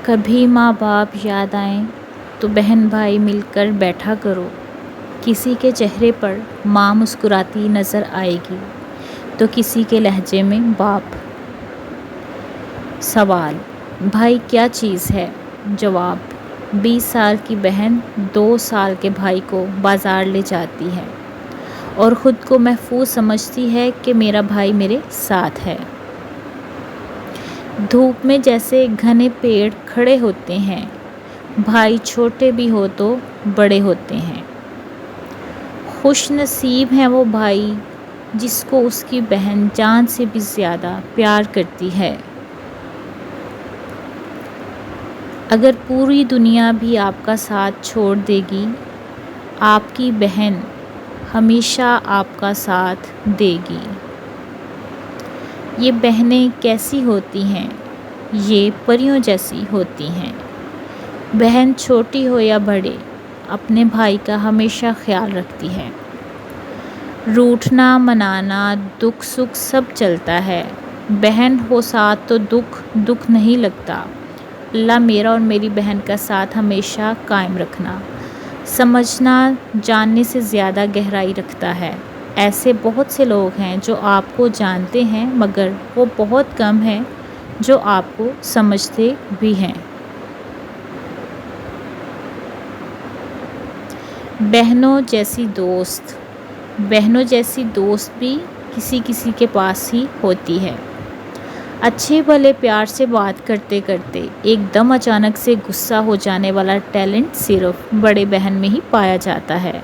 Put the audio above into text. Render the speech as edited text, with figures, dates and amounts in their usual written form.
کبھی ماں باپ یاد آئیں تو بہن بھائی مل کر بیٹھا کرو، کسی کے چہرے پر ماں مسکراتی نظر آئے گی تو کسی کے لہجے میں باپ۔ سوال: بھائی کیا چیز ہے؟ جواب: 20 سال کی بہن 2 سال کے بھائی کو بازار لے جاتی ہے اور خود کو محفوظ سمجھتی ہے کہ میرا بھائی میرے ساتھ ہے۔ دھوپ میں جیسے گھنے پیڑ کھڑے ہوتے ہیں، بھائی چھوٹے بھی ہو تو بڑے ہوتے ہیں۔ خوش نصیب ہے وہ بھائی جس کو اس کی بہن جان سے بھی زیادہ پیار کرتی ہے۔ اگر پوری دنیا بھی آپ کا ساتھ چھوڑ دے گی، آپ کی بہن ہمیشہ آپ کا ساتھ دے گی۔ یہ بہنیں کیسی ہوتی ہیں؟ یہ پریوں جیسی ہوتی ہیں۔ بہن چھوٹی ہو یا بڑے، اپنے بھائی کا ہمیشہ خیال رکھتی ہے۔ روٹھنا منانا دکھ سکھ سب چلتا ہے، بہن ہو ساتھ تو دکھ نہیں لگتا۔ اللہ میرا اور میری بہن کا ساتھ ہمیشہ قائم رکھنا۔ سمجھنا جاننے سے زیادہ گہرائی رکھتا ہے۔ ایسے بہت سے لوگ ہیں جو آپ کو جانتے ہیں مگر وہ بہت کم ہیں جو آپ کو سمجھتے بھی ہیں۔ بہنوں جیسی دوست بھی کسی کے پاس ہی ہوتی ہے۔ اچھے بھلے پیار سے بات کرتے کرتے ایک دم اچانک سے غصہ ہو جانے والا ٹیلنٹ صرف بڑے بہن میں ہی پایا جاتا ہے۔